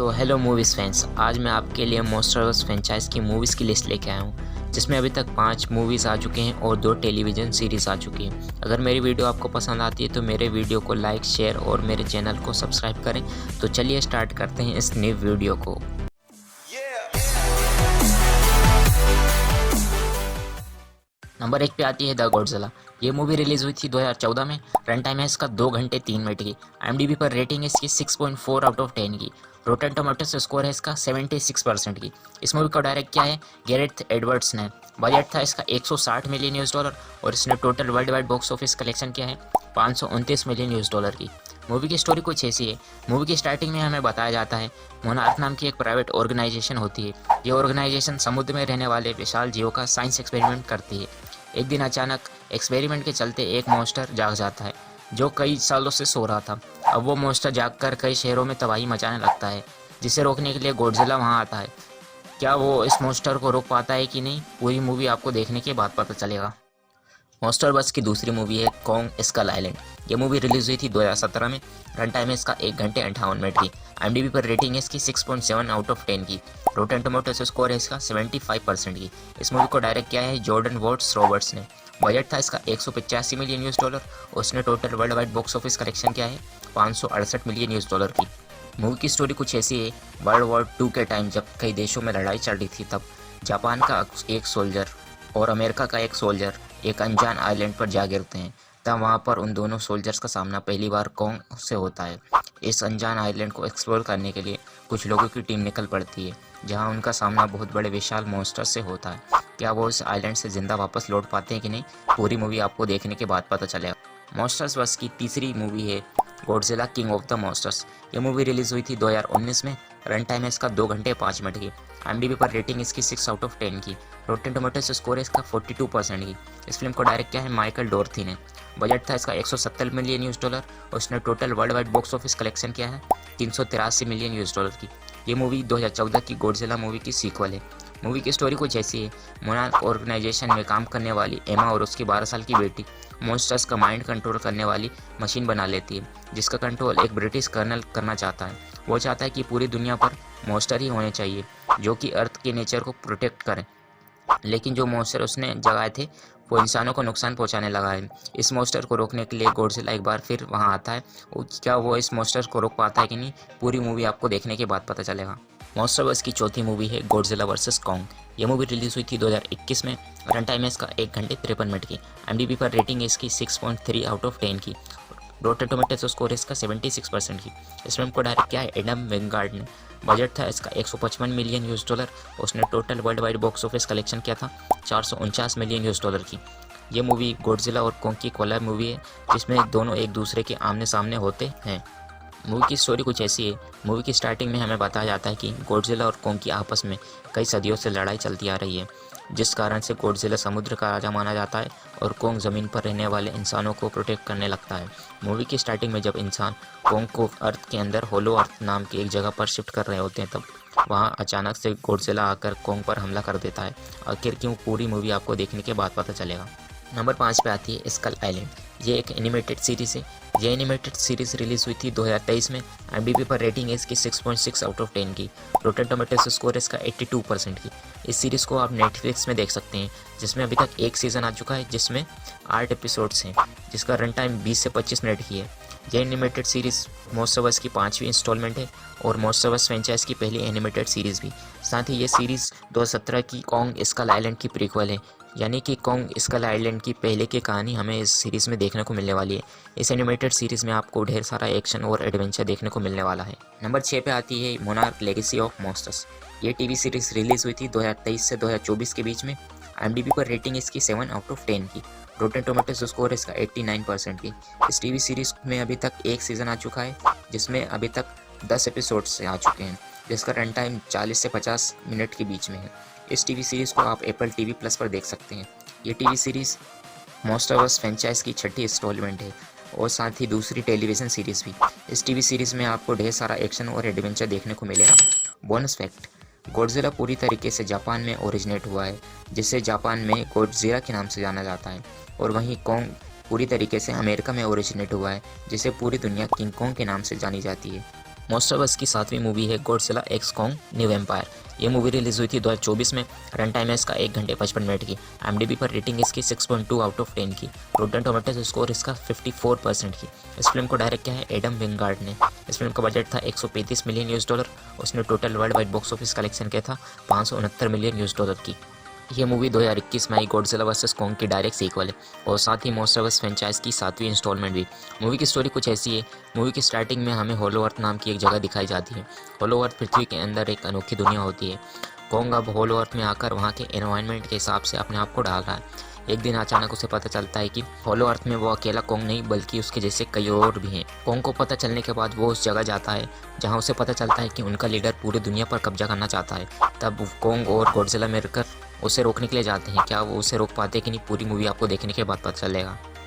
तो hello movies fans, आज मैं आपके लिए मॉन्स्टरवर्स फ्रेंचाइज की मूवीज़ की लिस्ट लेके आया हूँ, जिसमें अभी तक 5 मूवीज़ आ चुके हैं और 2 टेलीविज़न सीरीज़ आ चुकी हैं। अगर मेरी वीडियो आपको पसंद आती है तो मेरे वीडियो को लाइक, शेयर और मेरे चैनल को सब्सक्राइब करें। तो चलिए स्टार्ट करते हैं इस न्यू वीडियो को। नंबर 1 पे आती है द गॉडजिला। ये मूवी रिलीज़ हुई थी 2014 में। रन टाइम है इसका 2 घंटे 3 मिनट की। IMDb पर रेटिंग है इसकी 6.4 आउट ऑफ 10 की। रोटेन टोमेटोस स्कोर है इसका 76% की। इस मूवी को डायरेक्ट किया है गैरेथ एडवर्ड्स ने। बजट था इसका 160 मिलियन यूएस डॉलर और इसने total world wide box office collection किया है 529 मिलियन यूएस डॉलर की। मूवी की स्टोरी कुछ ऐसी है। मूवी की स्टार्टिंग में हमें बताया जाता है मोनार्क नाम की एक प्राइवेट ऑर्गेनाइजेशन होती है। ये ऑर्गेनाइजेशन समुद्र में रहने वाले विशाल जीवों का साइंस एक्सपेरिमेंट करती है। एक दिन अचानक एक्सपेरिमेंट के चलते एक मॉन्स्टर जाग जाता है जो कई सालों से सो रहा था। अब वो मॉन्स्टर जागकर कई शहरों में तबाही मचाने लगता है, जिसे रोकने के लिए गॉडजिला वहां आता है। क्या वो इस मॉन्स्टर को रोक पाता है कि नहीं, पूरी मूवी आपको देखने के बाद पता चलेगा। मॉन्स्टरवर्स की दूसरी मूवी है कॉन्ग स्कल आइलैंड। ये मूवी रिलीज हुई थी 2017 में। रन टाइम है इसका 1 घंटे 58 मिनट की। IMDb पर रेटिंग है इसकी 6.7 आउट ऑफ 10 की। रोटेन टोमेटोस स्कोर है इसका 75% की। इस मूवी को डायरेक्ट किया है जॉर्डन वॉट्स रॉबर्ट्स ने। बजट था इसका 185 मिलियन यूएस डॉलर और उसने total world wide box office collection किया है 568 मिलियन यूएस डॉलर की। मूवी की स्टोरी कुछ ऐसी है। वर्ल्ड वॉर 2 के टाइम जब कई देशों में लड़ाई चल रही थी, तब जापान का एक सोल्जर और अमेरिका का एक सोल्जर एक अनजान आइलैंड पर जा गिरते हैं। तब वहाँ पर उन दोनों सोल्जर्स का सामना पहली बार कॉन्ग से होता है। इस अनजान आइलैंड को एक्सप्लोर करने के लिए कुछ लोगों की टीम निकल पड़ती है, जहाँ उनका सामना बहुत बड़े विशाल मॉन्स्टर से होता है। क्या वो इस आइलैंड से जिंदा वापस लौट पाते हैं कि नहीं, पूरी मूवी आपको देखने के बाद पता चलेगा। मॉन्स्टर्स वर्स की तीसरी मूवी है Godzilla king of the monsters. ये मूवी रिलीज हुई थी 2019 में। रन टाइम है इसका 2 घंटे 5 मिनट की। IMDb पर रेटिंग इसकी 6 आउट ऑफ 10 की। रोटेन टोमेटोस स्कोर है इसका 42% की। इस फिल्म को डायरेक्ट किया है माइकल डोर्थी ने। बजट था इसका 170 मिलियन यूएस डॉलर और उसने total world wide box office collection किया है 383 मिलियन यूएस डॉलर की। ये मूवी 2014 की गॉडजिला मूवी की सीक्वल है। मूवी की स्टोरी कुछ ऐसी है। मोनार्क ऑर्गेनाइजेशन में काम करने वाली एमा और उसकी 12 साल की बेटी मॉन्स्टर्स का माइंड कंट्रोल करने वाली मशीन बना लेती है, जिसका कंट्रोल एक ब्रिटिश कर्नल करना चाहता है। वो चाहता है कि पूरी दुनिया पर मॉन्स्टर ही होने चाहिए जो कि अर्थ के नेचर को प्रोटेक्ट करें। लेकिन जो मॉन्स्टर उसने जगाए थे वो इंसानों को नुकसान पहुंचाने लगा है। इस मॉन्स्टर को रोकने के लिए गॉडजिला एक बार फिर वहां आता है। क्या वो इस मॉन्स्टर को रोक पाता है कि नहीं, पूरी मूवी आपको देखने के बाद पता चलेगा। मॉन्स्टरवर्स की चौथी मूवी है गॉडजिला वर्सेस कॉन्ग। ये मूवी रिलीज हुई थी 2021 में। रन टाइम है इसका 1 घंटे 53 मिनट की। IMDb पर रेटिंग है इसकी 6.3 आउट ऑफ 10 की। रोटेन टोमेटोस स्कोर है इसका 76% की। इस फिल्म को डायरेक्ट किया है एडम विंगार्ड ने। बजट था इसका 155 मिलियन यूएस डॉलर और उसने total world wide box office collection किया था 449 मिलियन यूएस डॉलर की। ये मूवी गॉडजिला और कॉन्ग की कोलैब मूवी है, जिसमें दोनों एक दूसरे के आमने सामने होते हैं। मूवी की स्टोरी कुछ ऐसी है। मूवी की स्टार्टिंग में हमें बताया जाता है कि गॉडजिला और कॉन्ग की आपस में कई सदियों से लड़ाई चलती आ रही है, जिस कारण से गॉडजिला समुद्र का राजा माना जाता है और कॉन्ग ज़मीन पर रहने वाले इंसानों को प्रोटेक्ट करने लगता है। मूवी की स्टार्टिंग में जब इंसान कॉन्ग को अर्थ के अंदर होलो अर्थ नाम की एक जगह पर शिफ्ट कर रहे होते हैं, तब वहाँ अचानक से गॉडजिला आकर कॉन्ग पर हमला कर देता है। आखिर क्यों, पूरी मूवी आपको देखने के बाद पता चलेगा। नंबर 5 पे आती है स्कल आइलैंड। ये एक एनिमेटेड सीरीज़ है। ये एनिमेटेड सीरीज़ रिलीज़ हुई थी 2023 में। IMDb पर रेटिंग है इसकी 6.6 आउट ऑफ 10 की। रोटेन टोमेटोस स्कोर है इसका 82% की। इस सीरीज़ को आप नेटफ्लिक्स में देख सकते हैं, जिसमें अभी तक 1 सीज़न आ चुका है, जिसमें 8 एपिसोड्स हैं, जिसका रन टाइम 20 से 25 मिनट की है। यह एनिमेटेड सीरीज़ मॉन्स्टरवर्स की 5वीं इंस्टॉलमेंट है और मॉन्स्टरवर्स फ्रेंचाइज की पहली एनिमेटेड सीरीज़ भी। साथ ही ये सीरीज़ 2017 की कॉन्ग स्कल आइलैंड की प्रीक्वल है, यानी कि कॉन्ग स्कल आइलैंड की पहले की कहानी हमें इस सीरीज़ में देखने को मिलने वाली है। इस एनिमेटेड सीरीज़ में आपको ढेर सारा एक्शन और एडवेंचर देखने को मिलने वाला है। नंबर 6 पे आती है मोनार्क लेगेसी ऑफ मॉन्स्टर्स। ये टीवी सीरीज़ रिलीज़ हुई थी 2023 से 2024 के बीच में। IMDb पर रेटिंग इसकी 7 आउट ऑफ 10 की। रोटेन टोमेटोस स्कोर इसका 89% की। इस टीवी सीरीज़ में अभी तक 1 सीज़न आ चुका है, जिसमें अभी तक 10 एपिसोड्स आ चुके हैं, जिसका रन टाइम 40 से 50 मिनट के बीच में है। इस टीवी सीरीज़ को आप एप्पल TV प्लस पर देख सकते हैं। ये टीवी सीरीज़ मॉन्स्टरवर्स फ्रेंचाइज की 6ठी इंस्टॉलमेंट है और साथ ही दूसरी टेलीविज़न सीरीज़ भी। इस टीवी सीरीज़ में आपको ढेर सारा एक्शन और एडवेंचर देखने को मिलेगा। बोनस फैक्ट, गॉडजिला पूरी तरीके से जापान में ओरिजिनेट हुआ है, जिसे जापान में गॉडजिला के नाम से जाना जाता है, और वहीं कॉन्ग पूरी तरीके से अमेरिका में ओरिजिनेट हुआ है, जिसे पूरी दुनिया किंग कॉन्ग के नाम से जानी जाती है। मॉन्स्टरवर्स की 7वीं मूवी है Godzilla x Kong New Empire. ये मूवी रिलीज हुई थी 2024 में। रन टाइम है इसका 1 घंटे 55 मिनट की। IMDb पर रेटिंग इसकी 6.2 आउट ऑफ 10 की। रोटन टोमेटोज स्कोर इसका 54% की। इस फिल्म को डायरेक्ट किया है एडम विंगार्ड ने। इस फिल्म का बजट था $135 मिलियन। उसने total world wide box office collection किया था $569 मिलियन की। ये मूवी 2021 में आई गॉडजिला वर्सेस कॉन्ग की डायरेक्ट सीक्वल है और साथ ही मॉन्स्टरवर्स फ्रेंचाइज की 7वीं इंस्टॉलमेंट भी। मूवी की स्टोरी कुछ ऐसी है। मूवी की स्टार्टिंग में हमें होलो अर्थ नाम की एक जगह दिखाई जाती है। होलो अर्थ पृथ्वी के अंदर एक अनोखी दुनिया होती है। कॉन्ग अब होलो अर्थ में आकर वहाँ के एनवायरनमेंट के हिसाब से अपने आप को ढाल रहा है। एक दिन अचानक उसे पता चलता है कि होलो अर्थ में वो अकेला कॉन्ग नहीं बल्कि उसके जैसे कई और भी हैं। कॉन्ग को पता चलने के बाद वो उस जगह जाता है जहाँ उसे पता चलता है कि उनका लीडर पूरी दुनिया पर कब्जा करना चाहता है। तब कॉन्ग और गॉडजिला मिलकर उसे रोकने के लिए जाते हैं। क्या वो उसे रोक पाते कि नहीं, पूरी मूवी आपको देखने के बाद पता चलेगा।